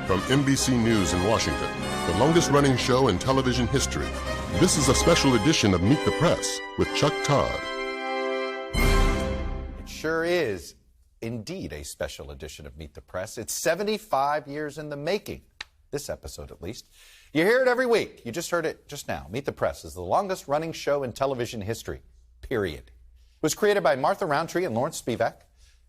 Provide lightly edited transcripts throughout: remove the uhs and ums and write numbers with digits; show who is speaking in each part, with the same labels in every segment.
Speaker 1: From NBC News in Washington, the longest-running show in television history, this is a special edition of Meet the Press with Chuck Todd.
Speaker 2: It sure is indeed a special edition of Meet the Press. It's 75 years in the making, this episode at least. You hear it every week. You just heard it just now. Meet the Press is the longest-running show in television history, period. It was created by Martha Roundtree and Lawrence Spivak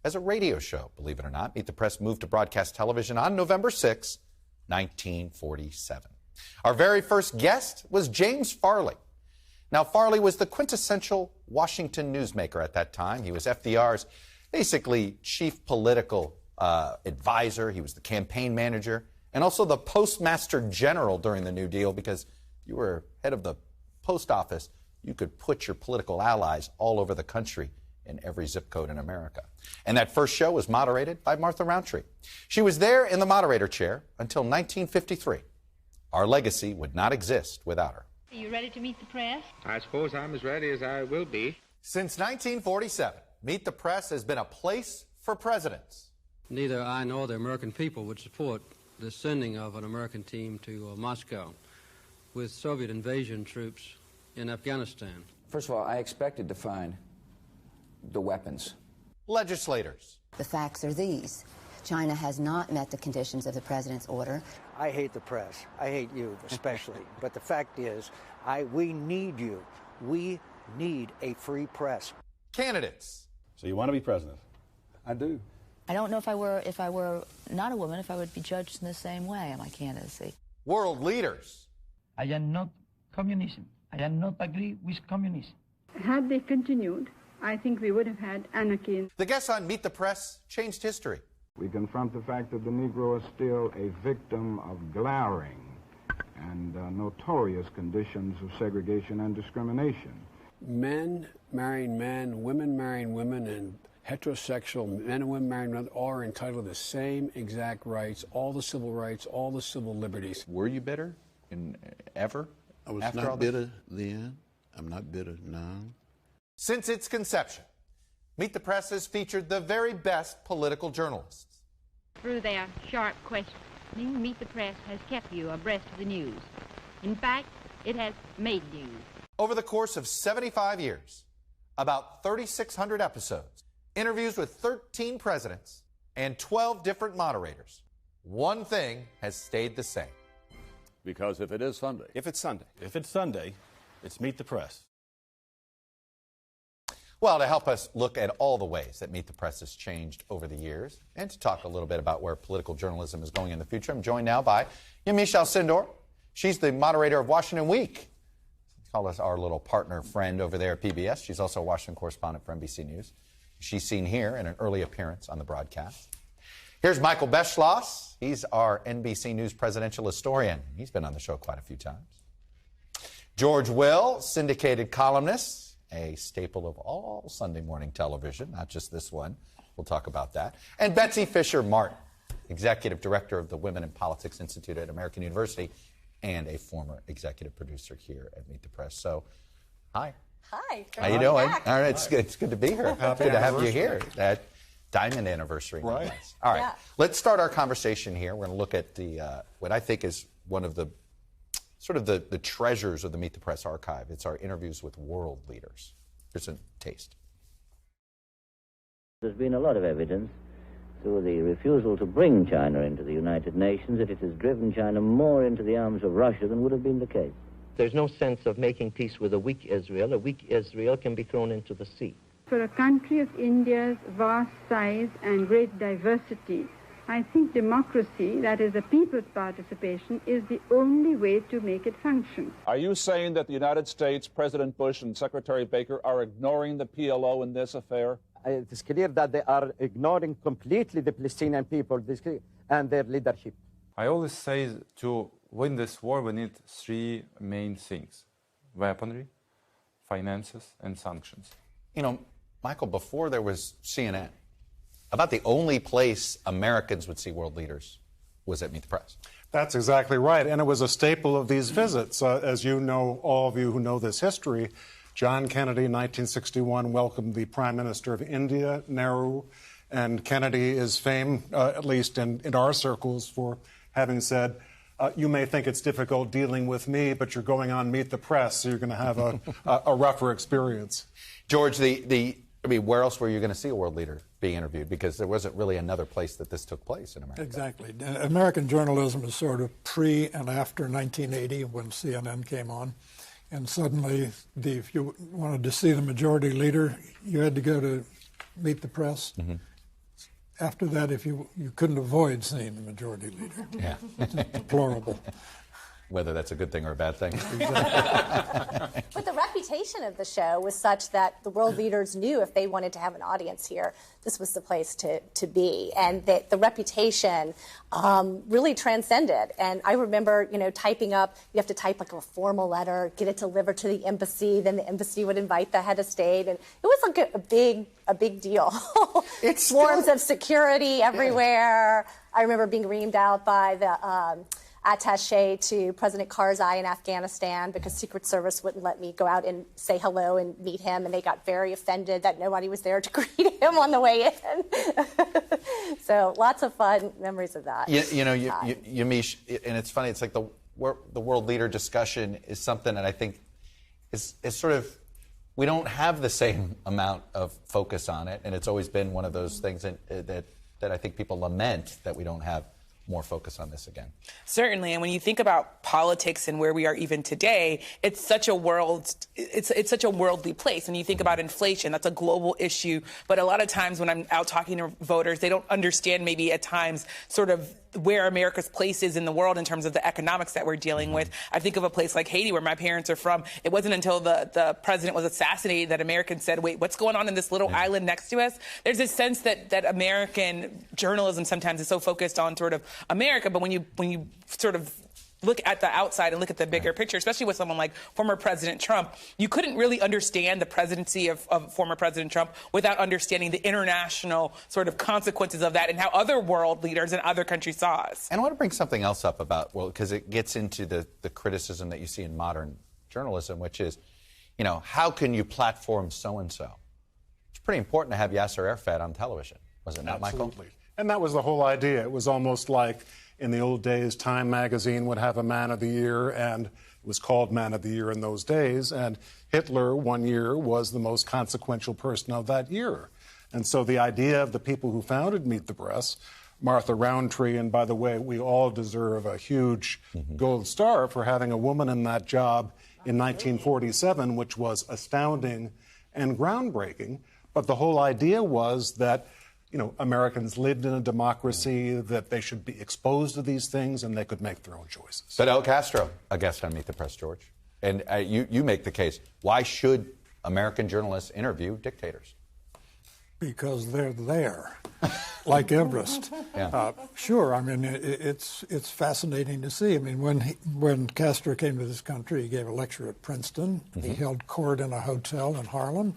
Speaker 2: as a radio show, believe it or not. Meet the Press moved to broadcast television on November 6, 1947. Our very first guest was James Farley. Now, Farley was the quintessential Washington newsmaker at that time. He was FDR's basically chief political advisor. He was the campaign manager and also the postmaster general during the New Deal, because if you were head of the post office, you could put your political allies all over the country in every zip code in America. And that first show was moderated by Martha Roundtree. She was there in the moderator chair until 1953. Our legacy would not exist without her.
Speaker 3: Are you ready to meet the press?
Speaker 4: I suppose I'm as ready as I will be.
Speaker 2: Since 1947, Meet the Press has been a place for presidents.
Speaker 5: Neither I nor the American people would support the sending of an American team to Moscow with Soviet invasion troops in Afghanistan.
Speaker 6: First of all, I expected to find the weapons.
Speaker 2: Legislators.
Speaker 7: The facts are these. China has not met the conditions of the president's order.
Speaker 8: I hate the press. I hate you especially. But the fact is, we need you. We need a free press.
Speaker 2: Candidates.
Speaker 9: So you want to be president?
Speaker 6: I do.
Speaker 10: I don't know if I were not a woman, if I would be judged in the same way on my candidacy.
Speaker 2: World leaders.
Speaker 11: I am not communism. I am not agree with communism.
Speaker 12: Had they continued, I think we would have had anarchy.
Speaker 2: The guests on Meet the Press changed history.
Speaker 13: We confront the fact that the Negro is still a victim of glaring and notorious conditions of segregation and discrimination.
Speaker 14: Men marrying men, women marrying women, and heterosexual men and women marrying women all are entitled to the same exact rights, all the civil rights, all the civil liberties.
Speaker 2: Were you bitter ever?
Speaker 15: I was not bitter then. I'm not bitter now.
Speaker 2: Since its conception, Meet the Press has featured the very best political journalists.
Speaker 3: Through their sharp questioning, Meet the Press has kept you abreast of the news. In fact, it has made news.
Speaker 2: Over the course of 75 years, about 3,600 episodes, interviews with 13 presidents, and 12 different moderators, one thing has stayed the same.
Speaker 9: Because if it is Sunday.
Speaker 16: If it's Sunday, it's Meet the Press.
Speaker 2: Well, to help us look at all the ways that Meet the Press has changed over the years and to talk a little bit about where political journalism is going in the future, I'm joined now by Yamiche Alcindor. She's the moderator of Washington Week. Call us our little partner friend over there at PBS. She's also a Washington correspondent for NBC News. She's seen here in an early appearance on the broadcast. Here's Michael Beschloss. He's our NBC News presidential historian. He's been on the show quite a few times. George Will, syndicated columnist, a staple of all Sunday morning television, not just this one. We'll talk about that. And Betsy Fischer Martin, executive director of the Women in Politics Institute at American University and a former executive producer here at Meet the Press. So, hi.
Speaker 17: Hi.
Speaker 2: How you doing? All right, it's good to be here. It's good to have you here. That diamond anniversary.
Speaker 9: Right.
Speaker 2: All right. Yeah. Let's start our conversation here. We're going to look at the what I think is one of the sort of the treasures of the Meet the Press archive. It's our interviews with world leaders. Here's a taste.
Speaker 18: There's been a lot of evidence through the refusal to bring China into the United Nations that it has driven China more into the arms of Russia than would have been the case.
Speaker 19: There's no sense of making peace with a weak Israel. A weak Israel can be thrown into the sea.
Speaker 12: For a country of India's vast size and great diversity, I think democracy, that is the people's participation, is the only way to make it function.
Speaker 20: Are you saying that the United States, President Bush and Secretary Baker are ignoring the PLO in this affair?
Speaker 21: It is clear that they are ignoring completely the Palestinian people and their leadership.
Speaker 22: I always say to win this war, we need three main things: weaponry, finances, and sanctions.
Speaker 2: You know, Michael, before there was CNN, about the only place Americans would see world leaders was at Meet the Press.
Speaker 23: That's exactly right. And it was a staple of these visits. As you know, all of you who know this history, John Kennedy in 1961 welcomed the Prime Minister of India, Nehru, and Kennedy is famed, at least in our circles, for having said, you may think it's difficult dealing with me, but you're going on Meet the Press, so you're going to have a rougher experience.
Speaker 2: George, I mean, where else were you going to see a world leader being interviewed? Because there wasn't really another place that this took place in America.
Speaker 1: Exactly. American journalism is sort of pre and after 1980 when CNN came on. And suddenly, if you wanted to see the majority leader, you had to go to Meet the Press. Mm-hmm. After that, if you couldn't avoid seeing the majority leader.
Speaker 2: Yeah.
Speaker 1: It's deplorable.
Speaker 2: Whether that's a good thing or a bad thing.
Speaker 4: But the reputation of the show was such that the world leaders knew if they wanted to have an audience here, this was the place to be. And that the reputation really transcended. And I remember, typing up, you have to type like a formal letter, get it delivered to the embassy, then the embassy would invite the head of state. And it was like a big deal. It's swarms of security everywhere. Yeah. I remember being reamed out by the attaché to President Karzai in Afghanistan because Secret Service wouldn't let me go out and say hello and meet him, and they got very offended that nobody was there to greet him on the way in. So lots of fun memories of that.
Speaker 2: Yamiche, and it's funny, it's like the world leader discussion is something that I think is sort of, we don't have the same amount of focus on it, and it's always been one of those things that I think people lament that we don't have more focus on this again.
Speaker 17: Certainly, and when you think about politics and where we are even today, it's such a it's such a worldly place. And you think about inflation, that's a global issue. But a lot of times when I'm out talking to voters, they don't understand maybe at times sort of where America's place is in the world in terms of the economics that we're dealing with. I think of a place like Haiti, where my parents are from. It wasn't until the president was assassinated that Americans said, wait, what's going on in this little island next to us? There's this sense that American journalism sometimes is so focused on sort of America, but when you sort of look at the outside and look at the bigger picture, especially with someone like former President Trump, you couldn't really understand the presidency of former President Trump without understanding the international sort of consequences of that and how other world leaders in other countries saw us.
Speaker 2: And I want to bring something else up about, because it gets into the criticism that you see in modern journalism, which is, how can you platform so-and-so? It's pretty important to have Yasser Arafat on television, was it not, Michael?
Speaker 23: Absolutely. And that was the whole idea. It was almost like in the old days, Time magazine would have a Man of the Year, and it was called Man of the Year in those days. And Hitler, one year, was the most consequential person of that year. And so the idea of the people who founded Meet the Press, Martha Roundtree, and by the way, we all deserve a huge gold star for having a woman in that job in 1947, which was astounding and groundbreaking. But the whole idea was that Americans lived in a democracy, that they should be exposed to these things and they could make their own choices.
Speaker 2: Fidel Castro, a guest on Meet the Press, George. And you make the case. Why should American journalists interview dictators?
Speaker 1: Because they're there, like Everest.
Speaker 2: Yeah.
Speaker 1: Sure, I mean, it's fascinating to see. I mean, when Castro came to this country, he gave a lecture at Princeton. He held court in a hotel in Harlem.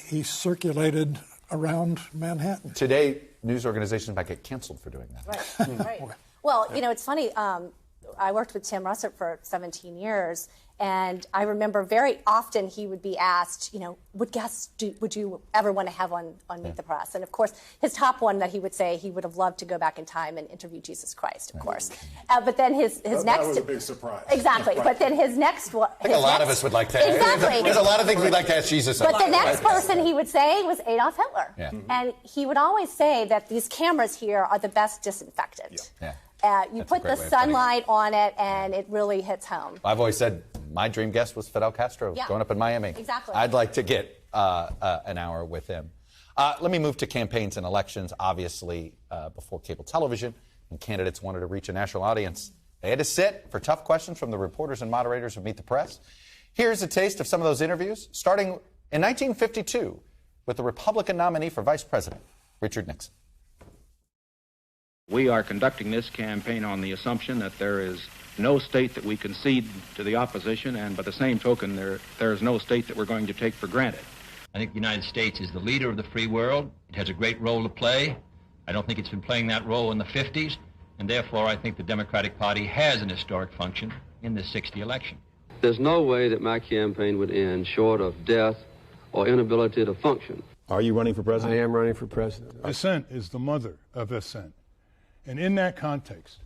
Speaker 1: He circulated around Manhattan.
Speaker 2: Today, news organizations might get canceled for doing that.
Speaker 4: Right. Well, it's funny. I worked with Tim Russert for 17 years, and I remember very often he would be asked, what guests would you ever want to have on Meet the Press? And of course, his top one that he would say he would have loved to go back in time and interview Jesus Christ, of course. But then his next...
Speaker 23: That was a big surprise.
Speaker 4: Exactly. But then his next one...
Speaker 2: I think a lot of us would like to...
Speaker 4: Exactly.
Speaker 2: There's a lot of things we'd like to ask Jesus about.
Speaker 4: But the next person he would say was Adolf Hitler.
Speaker 2: Yeah.
Speaker 4: And he would always say that these cameras here are the best disinfectant.
Speaker 2: Yeah.
Speaker 4: You put the sunlight on it, and it really hits home.
Speaker 2: I've always said my dream guest was Fidel Castro, growing up in Miami.
Speaker 4: Exactly.
Speaker 2: I'd like to get an hour with him. Let me move to campaigns and elections. Obviously, before cable television, when candidates wanted to reach a national audience, they had to sit for tough questions from the reporters and moderators of Meet the Press. Here's a taste of some of those interviews, starting in 1952 with the Republican nominee for vice president, Richard Nixon.
Speaker 24: We are conducting this campaign on the assumption that there is no state that we concede to the opposition, and by the same token, there is no state that we're going to take for granted.
Speaker 25: I think the United States is the leader of the free world. It has a great role to play. I don't think it's been playing that role in the 50s, and therefore I think the Democratic Party has an historic function in this 60 election.
Speaker 26: There's no way that my campaign would end short of death or inability to function.
Speaker 9: Are you running for president?
Speaker 26: I am running for president.
Speaker 27: Dissent is the mother of assent. And in that context,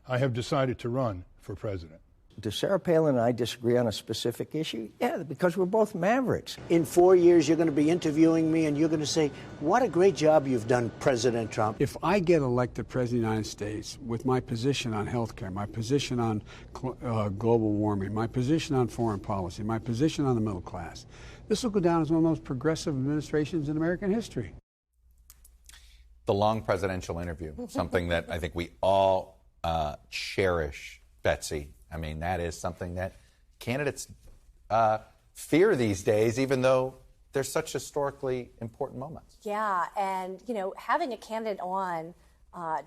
Speaker 5: I have decided to run for president.
Speaker 6: Does Sarah Palin and I disagree on a specific issue? Yeah, because we're both mavericks.
Speaker 7: In 4 years, you're going to be interviewing me, and you're going to say, what a great job you've done, President Trump.
Speaker 14: If I get elected President of the United States with my position on health care, my position on global warming, my position on foreign policy, my position on the middle class, this will go down as one of the most progressive administrations in American history.
Speaker 2: The long presidential interview, something that I think we all cherish, Betsy. I mean, that is something that candidates fear these days, even though they're such historically important moments.
Speaker 4: Yeah, and, you know, having a candidate on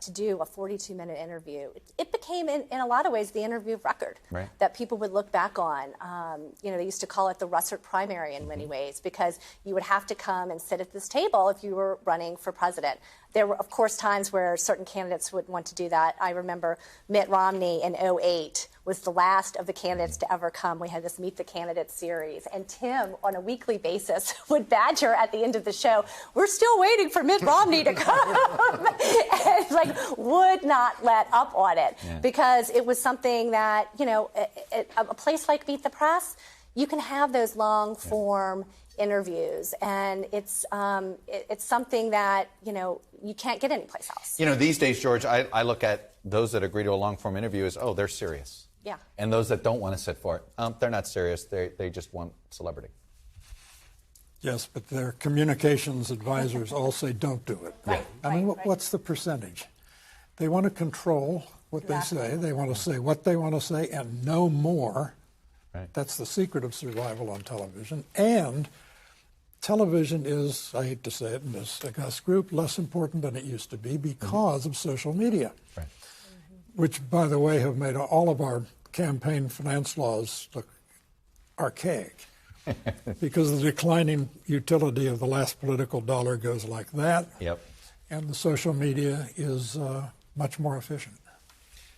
Speaker 4: to do a 42-minute interview, it became, in a lot of ways, the interview of record that people would look back on. You know, they used to call it the Russert primary in many ways, because you would have to come and sit at this table if you were running for president. There were, of course, times where certain candidates would want to do that. I remember Mitt Romney in 2008 was the last of the candidates to ever come. We had this Meet the Candidates series, and Tim, on a weekly basis, would badger at the end of the show, "We're still waiting for Mitt Romney to come," and like would not let up on it, because it was something that, you know, a place like Meet the Press, you can have those long form interviews, and it's something that, you know, you can't get anyplace else.
Speaker 2: You know, these days, George, I look at those that agree to a long-form interview as, oh, they're serious.
Speaker 4: Yeah.
Speaker 2: And those that don't want to sit for it, they're not serious. They just want celebrity.
Speaker 1: Yes, but their communications advisors all say don't do it.
Speaker 4: Right.
Speaker 1: I mean, what's the percentage? They want to control what they say. They want to say what they want to say and no more.
Speaker 2: Right.
Speaker 1: That's the secret of survival on television. And television is, I hate to say it in this august group, less important than it used to be because of social media, which, by the way, have made all of our campaign finance laws look archaic because the declining utility of the last political dollar goes like that.
Speaker 2: Yep.
Speaker 1: And the social media is much more efficient.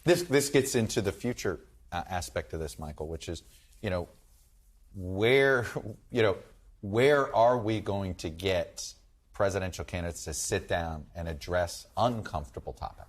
Speaker 2: This gets into the future aspect of this, Michael, which is, you know, where are we going to get presidential candidates to sit down and address uncomfortable topics?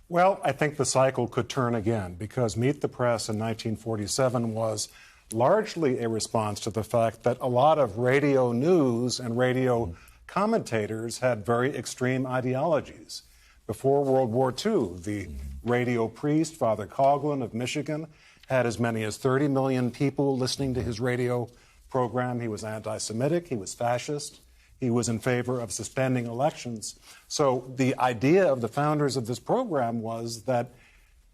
Speaker 23: Well, I think the cycle could turn again, because Meet the Press in 1947 was largely a response to the fact that a lot of radio news and radio commentators had very extreme ideologies. Before World War II, the radio priest, Father Coughlin of Michigan, had as many as 30 million people listening to his radio program. He was anti-Semitic, he was fascist, he was in favor of suspending elections. So the idea of the founders of this program was that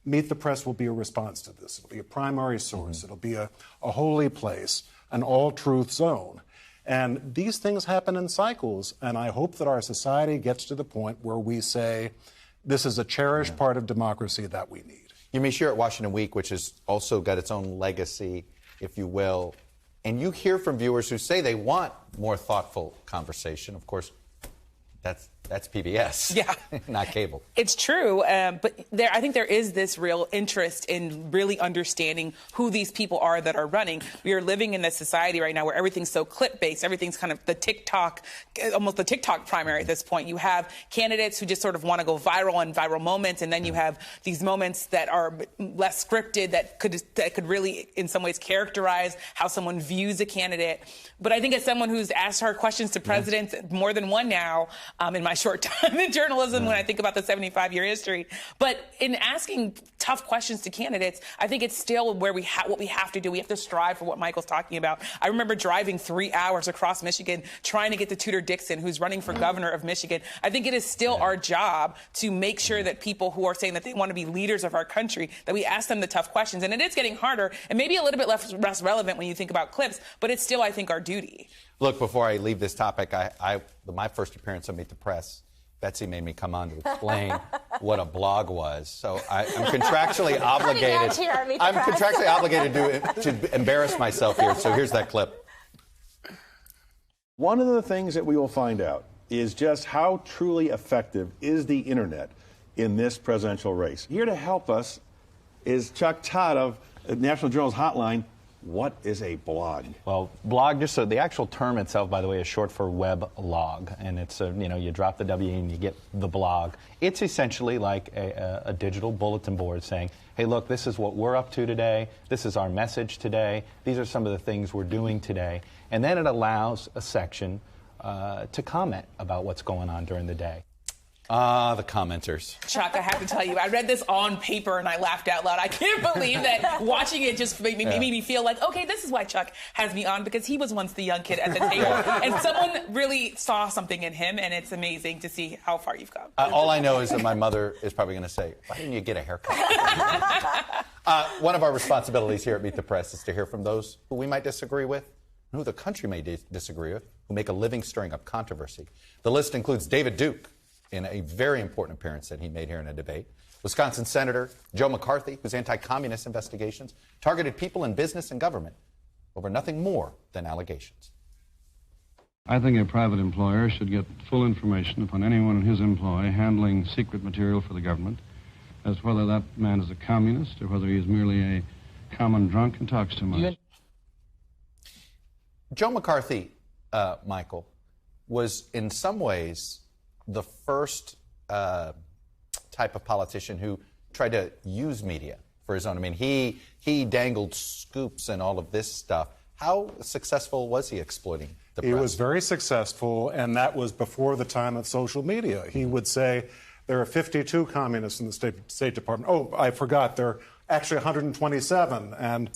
Speaker 23: Meet the Press will be a response to this. It'll be a primary source. It'll be a holy place, an all-truth zone. And these things happen in cycles, and I hope that our society gets to the point where we say, this is a cherished part of democracy that we need.
Speaker 2: Yamiche, you're at Washington Week, which has also got its own legacy, if you will. And you hear from viewers who say they want more thoughtful conversation. Of course, that's PBS, not cable.
Speaker 17: It's true, but I think there is this real interest in really understanding who these people are that are running. We are living in this society right now where everything's so clip-based. Everything's kind of the TikTok, almost the TikTok primary at this point. You have candidates who just sort of want to go viral and viral moments, and then you have these moments that are less scripted that could really, in some ways, characterize how someone views a candidate. But I think as someone who's asked hard questions to presidents, more than one now, in my short time in journalism, when I think about the 75-year history. But in asking tough questions to candidates, I think it's still where what we have to do. We have to strive for what Michael's talking about. I remember driving 3 hours across Michigan trying to get to Tudor Dixon, who's running for governor of Michigan. I think it is still our job to make sure that people who are saying that they want to be leaders of our country, that we ask them the tough questions. And it is getting harder and maybe a little bit less relevant when you think about clips, but it's still, I think, our duty.
Speaker 2: Look, before I leave this topic, my first appearance on Meet the Press, Betsy made me come on to explain what a blog was. So I'm contractually obligated. I'm contractually obligated to embarrass myself here. So here's that clip.
Speaker 9: One of the things that we will find out is just how truly effective is the internet in this presidential race. Here to help us is Chuck Todd of National Journal's Hotline. What is a blog?
Speaker 3: Well, blog, just so the actual term itself, by the way, is short for web log, and it's you drop the W and you get the blog. It's essentially like a digital bulletin board saying, hey, look, this is what we're up to today. This is our message today. These are some of the things we're doing today. And then it allows a section to comment about what's going on during the day.
Speaker 2: The commenters.
Speaker 17: Chuck, I have to tell you, I read this on paper and I laughed out loud. I can't believe that watching it just made me feel like, okay, this is why Chuck has me on, because he was once the young kid at the table. And someone really saw something in him, and it's amazing to see how far you've come.
Speaker 2: All I know is that my mother is probably going to say, why didn't you get a haircut? One of our responsibilities here at Meet the Press is to hear from those who we might disagree with, and who the country may disagree with, who make a living stirring up controversy. The list includes David Duke, in a very important appearance that he made here in a debate. Wisconsin Senator Joe McCarthy, whose anti-communist investigations targeted people in business and government over nothing more than allegations.
Speaker 8: I think a private employer should get full information upon anyone in his employ handling secret material for the government, as to whether that man is a communist or whether he is merely a common drunk and talks too much.
Speaker 2: Joe McCarthy, Michael, was in some ways the first type of politician who tried to use media for his own. I mean, he dangled scoops and all of this stuff. How successful was he exploiting the press?
Speaker 23: He was very successful, and that was before the time of social media. He would say, there are 52 communists in the State Department. Oh, I forgot, there are actually 127. And,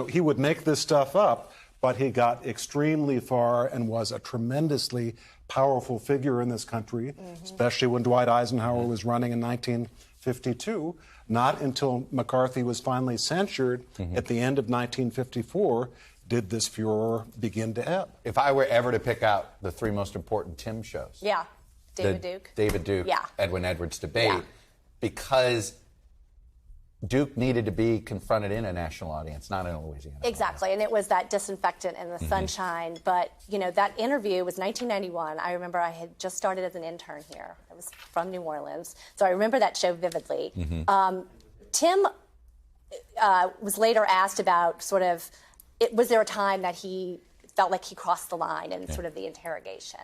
Speaker 23: he would make this stuff up, but he got extremely far and was a tremendously powerful figure in this country, especially when Dwight Eisenhower was running in 1952. Not until McCarthy was finally censured at the end of 1954 did this furor begin to ebb.
Speaker 2: If I were ever to pick out the three most important Tim shows.
Speaker 4: Yeah, David Duke.
Speaker 2: David Duke, Edwin Edwards debate, because Duke needed to be confronted in a national audience, not in Louisiana.
Speaker 4: Exactly, and it was that disinfectant in the sunshine. But, that interview was 1991. I remember I had just started as an intern here. I was from New Orleans, so I remember that show vividly. Tim was later asked about was there a time that he felt like he crossed the line in sort of the interrogation?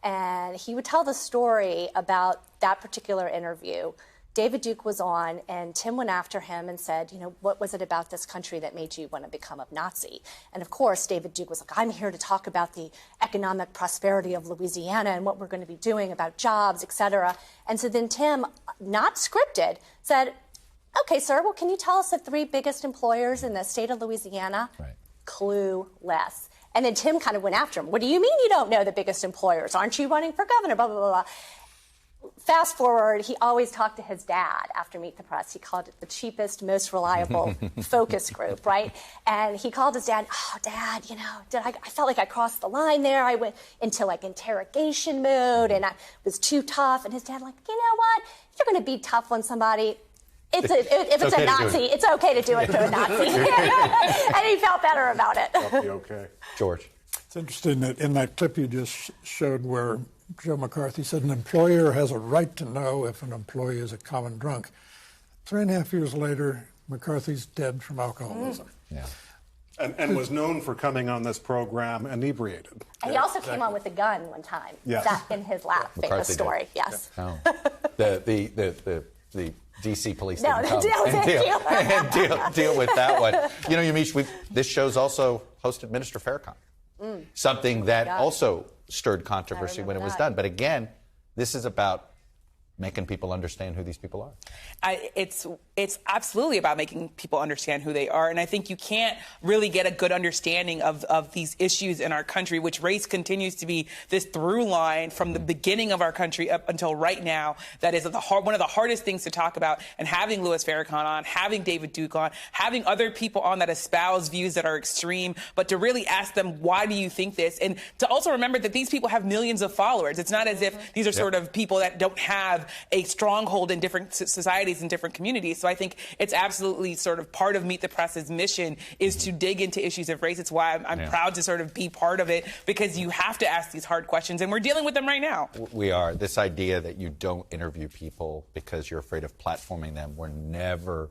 Speaker 4: And he would tell the story about that particular interview. David Duke was on, and Tim went after him and said, what was it about this country that made you want to become a Nazi? And of course, David Duke was like, I'm here to talk about the economic prosperity of Louisiana and what we're going to be doing about jobs, et cetera. And so then Tim, not scripted, said, okay, sir, well, can you tell us the three biggest employers in the state of Louisiana?
Speaker 2: Right.
Speaker 4: Clueless. And then Tim kind of went after him. What do you mean you don't know the biggest employers? Aren't you running for governor? Blah, blah, blah, blah. Fast forward, he always talked to his dad after Meet the Press. He called it the cheapest, most reliable focus group, right? And he called his dad, oh, Dad, I felt like I crossed the line there. I went into interrogation mode and I was too tough. And his dad you know what? If you're going to be tough on somebody, if it's a Nazi, it's okay to do it to a Nazi. And he felt better about it.
Speaker 23: Okay.
Speaker 2: George.
Speaker 1: It's interesting that in that clip you just showed where Joe McCarthy said an employer has a right to know if an employee is a common drunk. 3.5 years later, McCarthy's dead from alcoholism.
Speaker 2: Yeah.
Speaker 23: And was known for coming on this program inebriated.
Speaker 4: And he also came on with a gun one time.
Speaker 23: Yes.
Speaker 4: Sat in his lap.
Speaker 2: McCarthy
Speaker 4: famous story.
Speaker 2: did.
Speaker 4: Yes.
Speaker 2: Oh. The D.C. police didn't come
Speaker 4: thank you.
Speaker 2: and deal with that one. Yamiche, this show's also hosted Minister Farrakhan. Something that also stirred controversy when it was done. But again, this is about making people understand who these people are.
Speaker 17: It's absolutely about making people understand who they are. And I think you can't really get a good understanding of these issues in our country, which race continues to be this through line from the beginning of our country up until right now. That is one of the hardest things to talk about. And having Louis Farrakhan on, having David Duke on, having other people on that espouse views that are extreme, but to really ask them, why do you think this? And to also remember that these people have millions of followers. It's not as if these are sort of people that don't have a stronghold in different societies and different communities. So I think it's absolutely sort of part of Meet the Press's mission is to dig into issues of race. It's why I'm proud to sort of be part of it, because you have to ask these hard questions, and we're dealing with them right now.
Speaker 2: We are. This idea that you don't interview people because you're afraid of platforming them, we're never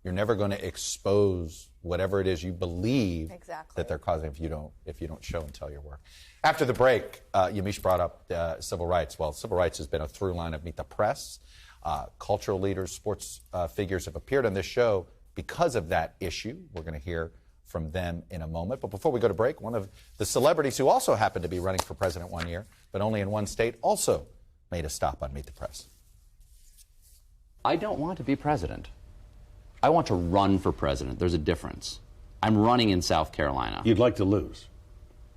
Speaker 2: You're never going to expose whatever it is you believe that they're causing if you don't show and tell your work. After the break, Yamiche brought up civil rights. Well, civil rights has been a through line of Meet the Press. Cultural leaders, sports figures have appeared on this show because of that issue. We're going to hear from them in a moment. But before we go to break, one of the celebrities who also happened to be running for president one year, but only in one state, also made a stop on Meet the Press.
Speaker 10: I don't want to be president. I want to run for president. There's a difference. I'm running in South Carolina.
Speaker 9: You'd like to lose?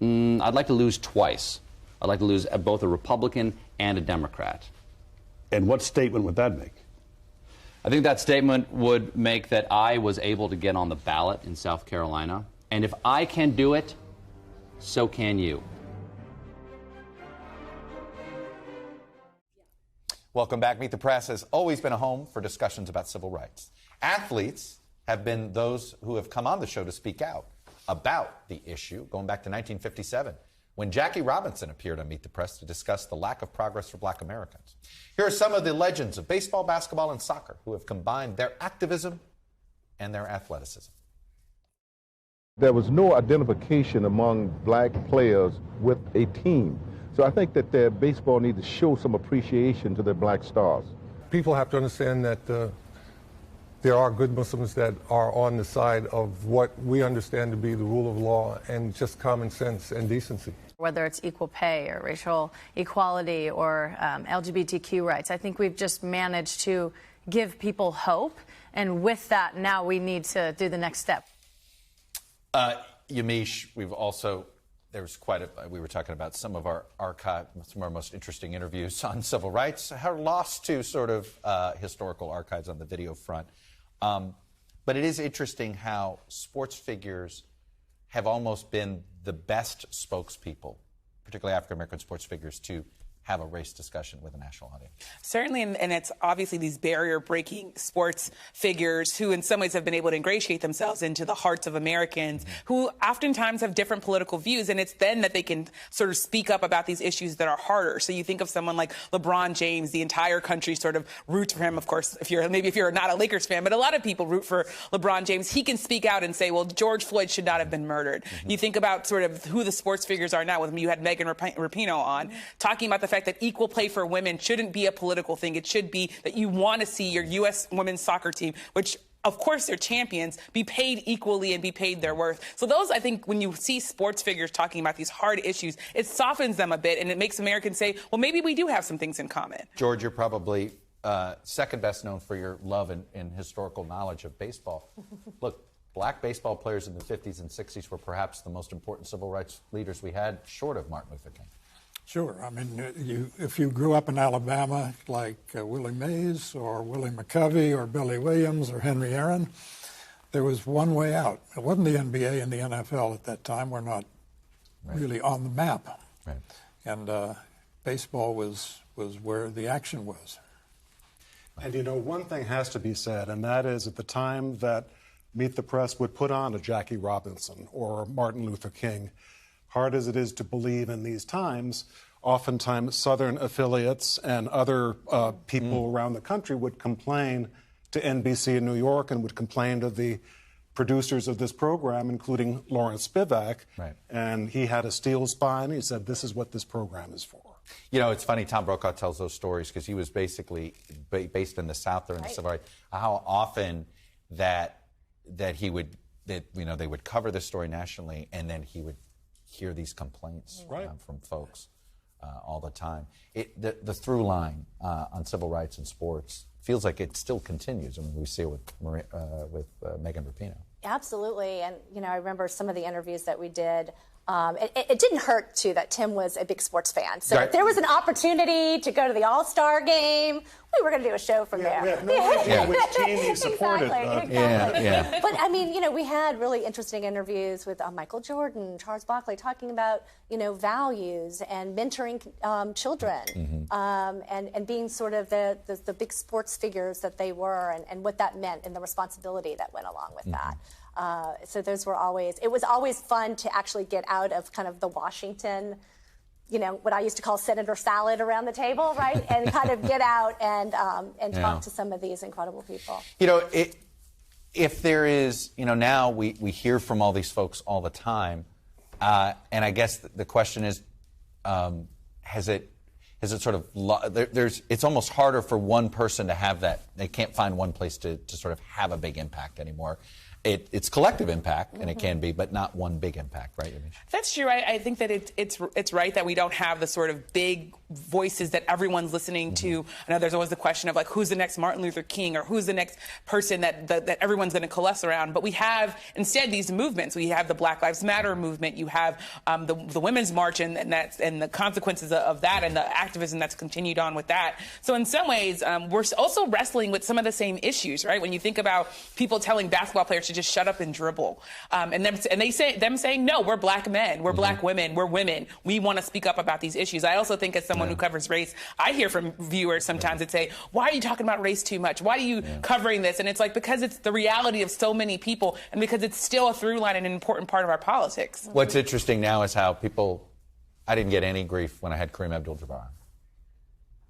Speaker 10: I'd like to lose twice. I'd like to lose both a Republican and a Democrat.
Speaker 9: And what statement would that make?
Speaker 10: I think that statement would make that I was able to get on the ballot in South Carolina. And if I can do it, so can you.
Speaker 2: Welcome back. Meet the Press has always been a home for discussions about civil rights. Athletes have been those who have come on the show to speak out about the issue, going back to 1957, when Jackie Robinson appeared on Meet the Press to discuss the lack of progress for black Americans. Here are some of the legends of baseball, basketball, and soccer who have combined their activism and their athleticism.
Speaker 11: There was no identification among black players with a team. So I think that baseball needs to show some appreciation to their black stars.
Speaker 13: People have to understand that there are good Muslims that are on the side of what we understand to be the rule of law and just common sense and decency.
Speaker 15: Whether it's equal pay or racial equality or LGBTQ rights, I think we've just managed to give people hope. And with that, now we need to do the next step.
Speaker 2: Yamiche, we've also, we were talking about some of our archive, some of our most interesting interviews on civil rights are lost to sort of historical archives on the video front. But it is interesting how sports figures have almost been the best spokespeople, particularly African-American sports figures, to have a race discussion with a national audience.
Speaker 17: Certainly, and it's obviously these barrier-breaking sports figures who in some ways have been able to ingratiate themselves into the hearts of Americans who oftentimes have different political views, and it's then that they can sort of speak up about these issues that are harder. So you think of someone like LeBron James, the entire country sort of roots for him, of course, if you're not a Lakers fan, but a lot of people root for LeBron James. He can speak out and say, well, George Floyd should not have been murdered. You think about sort of who the sports figures are now. With you had Megan Rapinoe on, talking about the fact that equal play for women shouldn't be a political thing. It should be that you want to see your U.S. women's soccer team, which of course they're champions, be paid equally and be paid their worth. So those, I think, when you see sports figures talking about these hard issues, it softens them a bit and it makes Americans say, well, maybe we do have some things in common.
Speaker 2: George, you're probably second best known for your love and historical knowledge of baseball. Look, black baseball players in the 50s and 60s were perhaps the most important civil rights leaders we had, short of Martin Luther King.
Speaker 1: Sure. I mean, if you grew up in Alabama like Willie Mays or Willie McCovey or Billy Williams or Henry Aaron, there was one way out. It wasn't the NBA and the NFL at that time. We're not really on the map.
Speaker 2: Right.
Speaker 1: And baseball was where the action was.
Speaker 23: And, you know, one thing has to be said, and that is at the time that Meet the Press would put on a Jackie Robinson or Martin Luther King, hard as it is to believe in these times, oftentimes Southern affiliates and other people around the country would complain to NBC in New York and would complain to the producers of this program, including Lawrence Spivak.
Speaker 2: Right. And
Speaker 23: he had a steel spine. He said, this is what this program is for.
Speaker 2: You know, it's funny, Tom Brokaw tells those stories because he was basically based in the South during the Civil Rights, how often they would cover this story nationally and then he would hear these complaints from folks all the time. The through line on civil rights and sports feels like it still continues. I mean, we see it with Megan Rapinoe.
Speaker 4: Absolutely, and you know, I remember some of the interviews that we did. It didn't hurt, too, that Tim was a big sports fan. So if there was an opportunity to go to the All-Star game, we were going to do a show from there.
Speaker 23: We have no idea which team he supported.
Speaker 4: Exactly. But, I mean, you know, we had really interesting interviews with Michael Jordan, Charles Barkley, talking about, you know, values and mentoring children and being sort of the big sports figures that they were and what that meant and the responsibility that went along with that. So those were it was always fun to actually get out of kind of the Washington, you know, what I used to call senator salad around the table, right? And kind of get out and talk to some of these incredible people.
Speaker 2: You know, if there is, now we hear from all these folks all the time, and I guess the question is, has it sort of, it's almost harder for one person to have that. They can't find one place to sort of have a big impact anymore. It's collective impact, and it can be, but not one big impact, right, Yamiche?
Speaker 17: That's true. I think that it's right that we don't have the sort of big voices that everyone's listening to. I know there's always the question of, like, who's the next Martin Luther King, or who's the next person that everyone's going to coalesce around. But we have instead these movements. We have the Black Lives Matter movement. You have the Women's March and the consequences of that, and the activism that's continued on with that. So in some ways, we're also wrestling with some of the same issues, right? When you think about people telling basketball players to just shut up and dribble, and they saying, no, we're black men, we're black women, we're women. We want to speak up about these issues. I also think, as someone who covers race, I hear from viewers sometimes that say, why are you talking about race too much? Why are you covering this? And it's like, because it's the reality of so many people, and because it's still a through line and an important part of our politics.
Speaker 2: What's interesting now is how I didn't get any grief when I had Kareem Abdul-Jabbar.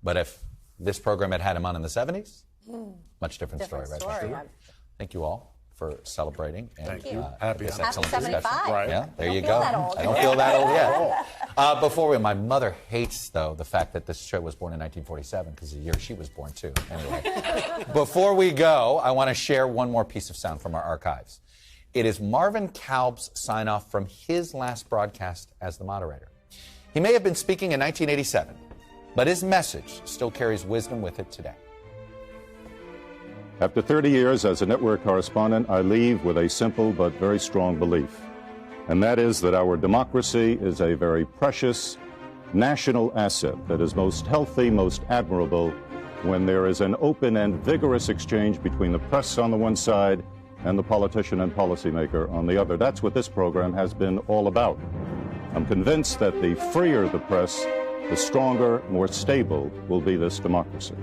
Speaker 2: But if this program had him on in the 70s, much different story, right? Thank you all for celebrating. And,
Speaker 23: Thank you.
Speaker 2: Happy
Speaker 4: 75.
Speaker 2: Right. Yeah, there you
Speaker 4: feel
Speaker 2: go.
Speaker 4: that old.
Speaker 2: I don't feel that old yet. Before my mother hates, though, the fact that this show was born in 1947, because the year she was born, too. Anyway, before we go, I want to share one more piece of sound from our archives. It is Marvin Kalb's sign-off from his last broadcast as the moderator. He may have been speaking in 1987, but his message still carries wisdom with it today.
Speaker 12: After 30 years as a network correspondent, I leave with a simple but very strong belief, and that is that our democracy is a very precious national asset that is most healthy, most admirable, when there is an open and vigorous exchange between the press on the one side and the politician and policymaker on the other. That's what this program has been all about. I'm convinced that the freer the press, the stronger, more stable will be this democracy.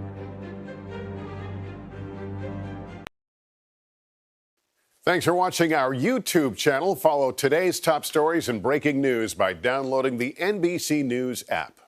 Speaker 9: Thanks for watching our YouTube channel. Follow today's top stories and breaking news by downloading the NBC News app.